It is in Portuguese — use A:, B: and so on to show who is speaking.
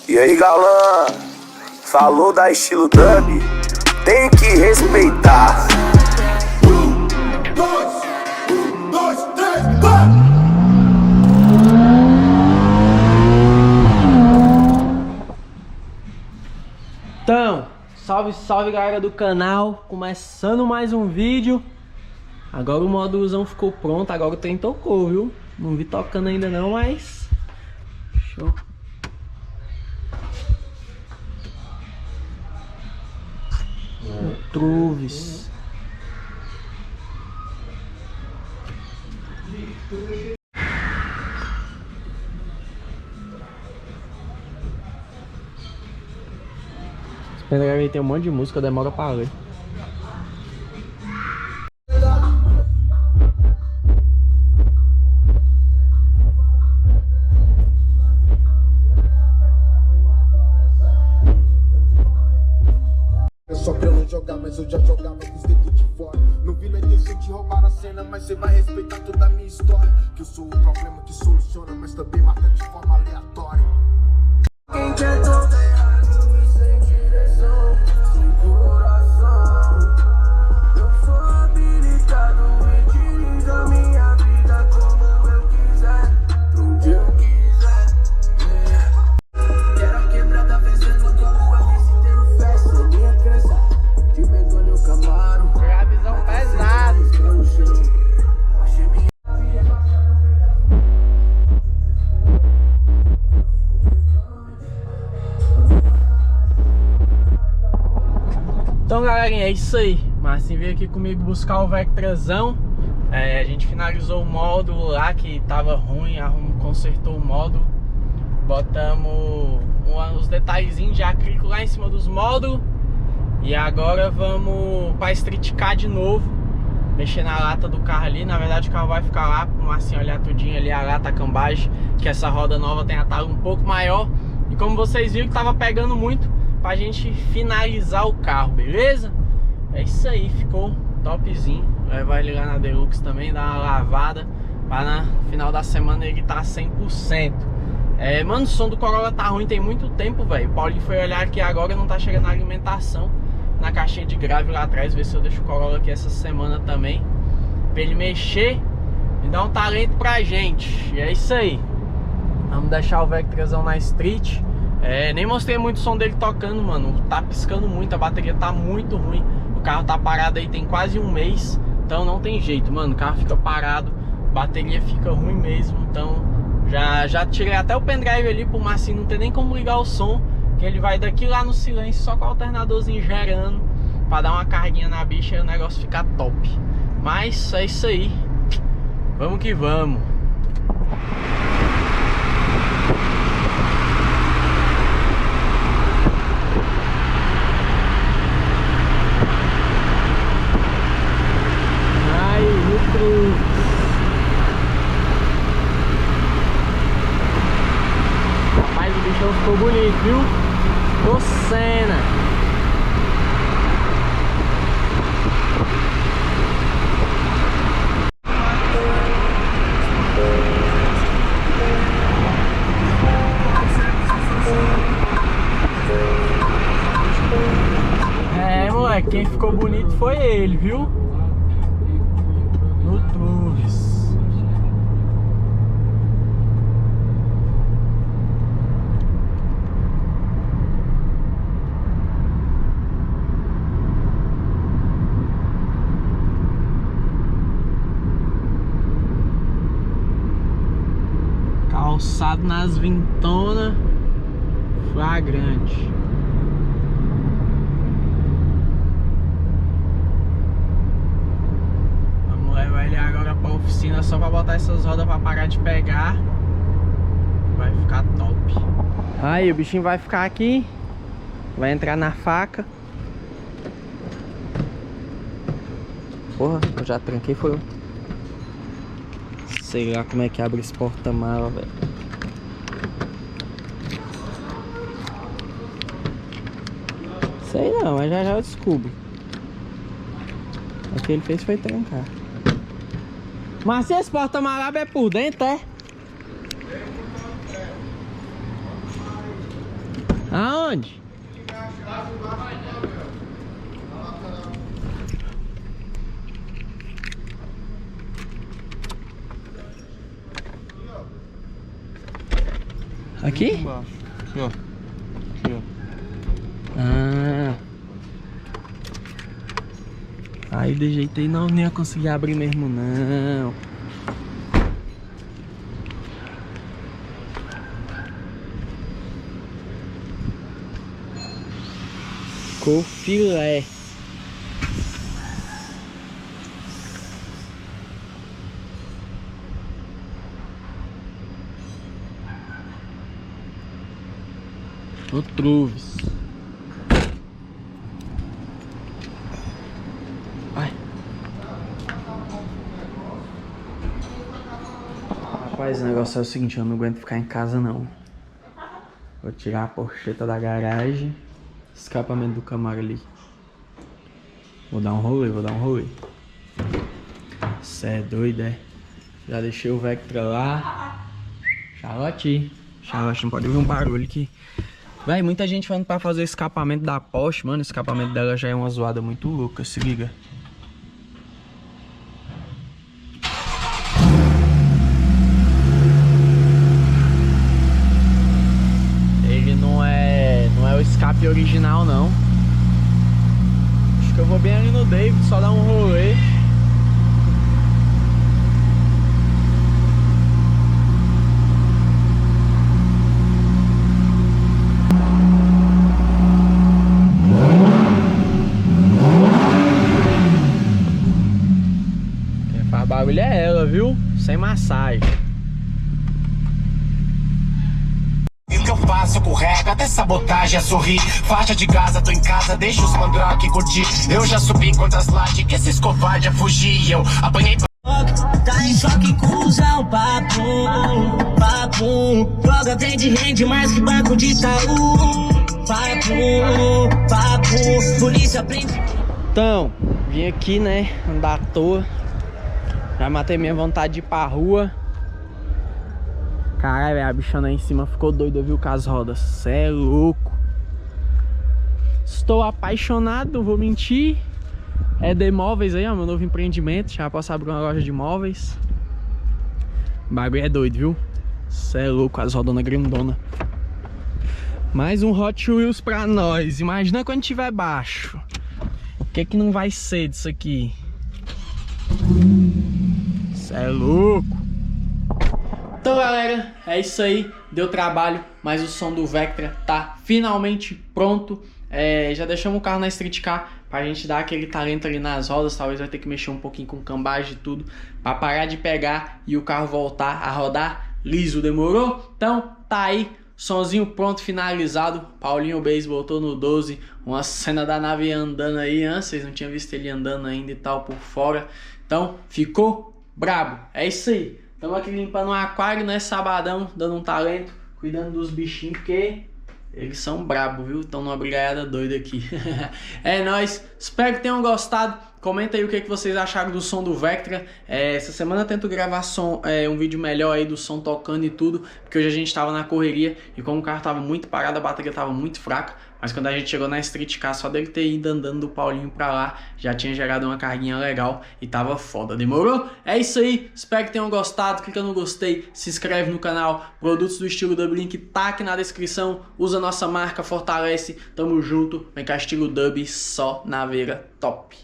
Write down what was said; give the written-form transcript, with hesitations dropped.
A: E aí, galã, falou da estilo dub, tem que respeitar.
B: Então, salve, salve galera do canal, começando mais um vídeo. Agora o módulozão ficou pronto, agora o trem tocou, viu? Não vi tocando ainda não, mas... Show. Truves. Esse pendrive aí tem um monte de música, demora pra ler.
C: Só pra eu não jogar, mas eu já jogava com os dedos de fora. Não vi na intenção de roubar a cena, mas você vai respeitar toda a minha história. Que eu sou o problema que soluciona, mas também mata de forma aleatória. Quem quer todo errado e sem direção, sem coração. Eu sou habilitado e dirijo a minha vida como eu quiser, onde eu quiser. Quero a quebrada vencendo como eu fiz inteiro festa. Minha crença de medonho eu camaro.
B: É a visão pesada. Então galerinha, é isso aí. Marcinho veio aqui comigo buscar o Vectrazão. A gente finalizou o módulo lá que tava ruim, consertou o módulo. Botamos os detalhezinhos de acrílico lá em cima dos módulos. E agora vamos para Street Car de novo, mexer na lata do carro ali. Na verdade o carro vai ficar lá, para o Marcinho olhar tudinho ali, a lata, a cambagem, que essa roda nova tem a tala um pouco maior. E como vocês viram que tava pegando muito, pra gente finalizar o carro, beleza? É isso aí, ficou topzinho. Vai ele lá na Deluxe também, dar uma lavada, para no final da semana ele tá 100%. Mano, o som do Corolla tá ruim tem muito tempo, velho. O Paulinho foi olhar aqui agora, não tá chegando a alimentação na caixinha de grave lá atrás. Ver se eu deixo o Corolla aqui essa semana também, pra ele mexer e dar um talento pra gente. E é isso aí. Vamos deixar o Vectrazão na street. Nem mostrei muito o som dele tocando, mano. Tá piscando muito, a bateria tá muito ruim. O carro tá parado aí tem quase um mês. Então não tem jeito, mano. O carro fica parado, a bateria fica ruim mesmo. Então já tirei até o pendrive ali pro Marcinho não ter nem como ligar o som, que ele vai daqui lá no silêncio, só com o alternadorzinho gerando, pra dar uma carguinha na bicha e o negócio ficar top. Mas é isso aí. Vamos que vamos. Rapaz, o bichão ficou bonito, viu? Tô cena. Moleque, quem ficou bonito foi ele, viu? Calçado nas vintonas, flagrante. Vamos levar ele agora pra oficina só pra botar essas rodas pra parar de pegar. Vai ficar top. Aí o bichinho vai ficar aqui, vai entrar na faca. Porra, eu já tranquei, foi. Sei lá como é que abre esse porta-mala, velho. Sei não, mas já eu descubro. O que ele fez foi trancar. Mas se esse porta-mala é por dentro, é? Aonde? Aqui?
D: Aqui, ó. Aqui, ó.
B: Ah. Aí dejeitei, não, nem ia conseguir abrir mesmo, não. Ficou filé. O Truves. Ai. Rapaz, o negócio é o seguinte, eu não aguento ficar em casa não. Vou tirar a porcheta da garagem. Escapamento do Camaro ali. Vou dar um rolê. Cê é doido, é? Já deixei o Vectra lá. Charlotte, não pode ouvir um barulho aqui. Véi, muita gente falando pra fazer o escapamento da Porsche, mano. O escapamento dela já é uma zoada muito louca, se liga. Ele não é o escape original, não. Acho que eu vou bem ali no David, só dar um rolê. A bagulho é ela, viu? Sem massagem.
E: O que eu faço com rega, até sabotagem a sorrir. Faixa de Gaza, tô em casa, deixa os mandrake curtir. Eu já subi contra as lajes, que esses covardes a fugir. Eu apanhei.
F: Tá em choque com o Zão, papum. Droga vende, rende mais que banco de Itaú. Papum, polícia prende.
B: Então, vim aqui, né, andar à toa. Já matei minha vontade de ir pra rua. Caralho, velho, a bichona aí em cima ficou doida, viu, com as rodas. Cê é louco. Estou apaixonado, não vou mentir. É de móveis aí, ó, meu novo empreendimento. Já posso abrir uma loja de móveis. O bagulho é doido, viu? Cê é louco, as rodonas grandona. Mais um Hot Wheels pra nós. Imagina quando tiver baixo. O que não vai ser disso aqui? Cê é louco. Então, galera, é isso aí. Deu trabalho, mas o som do Vectra tá finalmente pronto. Já deixamos o carro na Street Car pra gente dar aquele talento ali nas rodas. Talvez vai ter que mexer um pouquinho com cambagem e tudo pra parar de pegar e o carro voltar a rodar liso, demorou? Então, tá aí, sonzinho pronto, finalizado. Paulinho Base botou no 12. Uma cena da nave andando aí, vocês não tinham visto ele andando ainda e tal por fora. Então, ficou brabo. É isso aí. Estamos aqui limpando um aquário, né? Sabadão, dando um talento, cuidando dos bichinhos, porque eles são brabos, viu? Estão numa brigaiada doida aqui. É nóis. Espero que tenham gostado. Comenta aí o que vocês acharam do som do Vectra. Essa semana eu tento gravar um vídeo melhor aí do som tocando e tudo, porque hoje a gente tava na correria e como o carro tava muito parado, a bateria tava muito fraca. Mas quando a gente chegou na Street Car, só dele ter ido andando do Paulinho pra lá, já tinha gerado uma carguinha legal e tava foda. Demorou? É isso aí. Espero que tenham gostado. Clica no gostei, se inscreve no canal. Produtos do estilo Dub, link tá aqui na descrição. Usa nossa marca, fortalece. Tamo junto. Vem cá, estilo Dub, só na veira top.